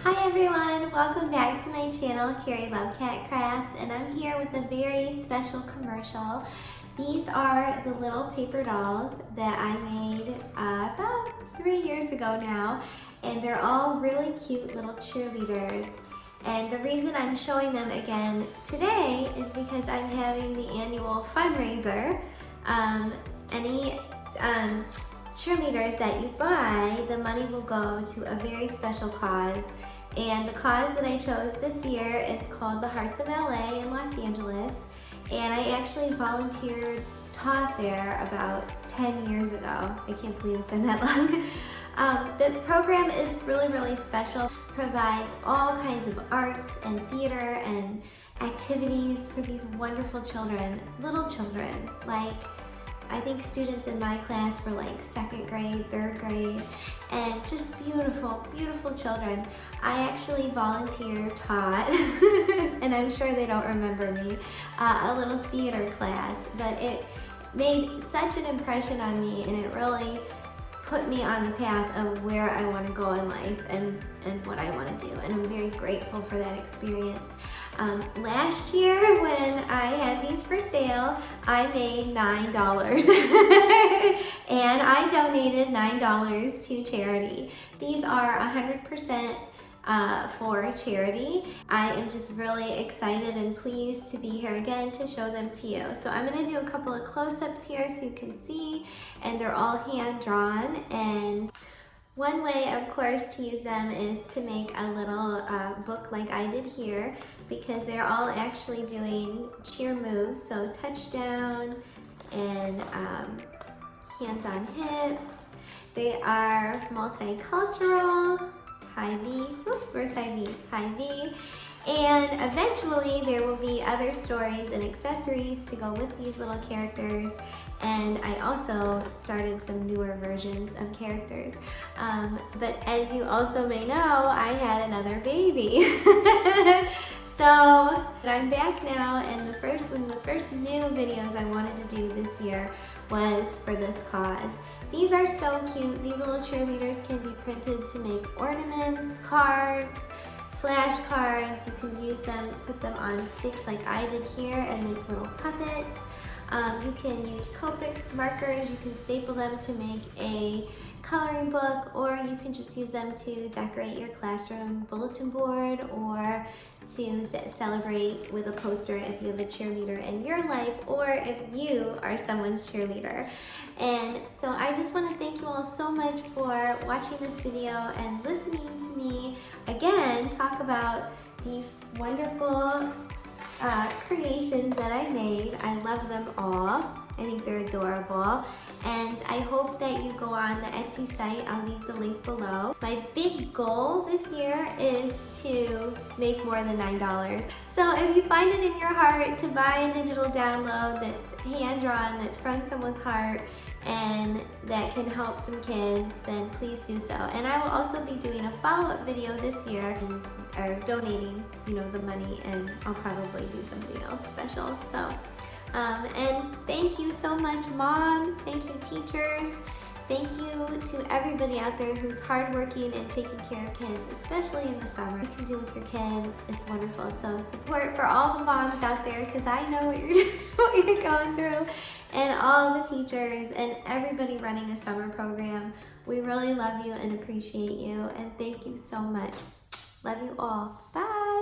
Hi everyone, welcome back to my channel, Kerryluvcat Crafts, and I'm here with a very special commercial. These are the little paper dolls that I made about 3 years ago now, and they're all really cute little cheerleaders. And the reason I'm showing them again today is because I'm having the annual fundraiser. Any cheerleaders that you buy, the money will go to a very special cause. And the cause that I chose this year is called the Hearts of LA in Los Angeles. And I actually taught there about 10 years ago. I can't believe it's been that long. The program is really special. Provides all kinds of arts and theater and activities for these wonderful children, little children. Like, I think students in my class were like 2nd grade, 3rd grade, and just beautiful, beautiful children. I actually taught, and I'm sure they don't remember me, a little theater class, but it made such an impression on me, and it really put me on the path of where I want to go in life and what I want to do, and I'm very grateful for that experience. Last year when I had these for sale, I made $9 and I donated $9 to charity. These are 100% for charity. I am just really excited and pleased to be here again to show them to you. So I'm going to do a couple of close-ups here so you can see, and they're all hand-drawn. And one way, of course, to use them is to make a little book like I did here, because they're all actually doing cheer moves, so touchdown and hands on hips. They are multicultural, high V, oops, where's high V? High V. And eventually there will be other stories and accessories to go with these little characters. And I also started some newer versions of characters. But as you also may know, I had another baby. So I'm back now, and one of the first new videos I wanted to do this year was for this cause. These are so cute. These little cheerleaders can be printed to make ornaments, cards, flashcards. You can use them, put them on sticks like I did here, and make little puppets. You can use Copic markers, you can staple them to make a coloring book, or you can just use them to decorate your classroom bulletin board, or to celebrate with a poster if you have a cheerleader in your life, or if you are someone's cheerleader. And so I just want to thank you all so much for watching this video and listening to me again talk about these wonderful creations that I made. I love them all. I think they're adorable. And I hope that you go on the Etsy site. I'll leave the link below. My big goal this year is to make more than $9. So if you find it in your heart to buy a digital download that's hand-drawn, that's from someone's heart, and that can help some kids, then please do so. And I will also be doing a follow-up video this year, or donating, the money, and I'll probably do something else special. So, and thank you so much, moms. Thank you, teachers. Thank you to everybody out there who's hardworking and taking care of kids, especially in the summer. You can do with your kids. It's wonderful. So support for all the moms out there, because I know what you're going through, and all the teachers and everybody running a summer program. We really love you and appreciate you, and thank you so much. Love you all. Bye.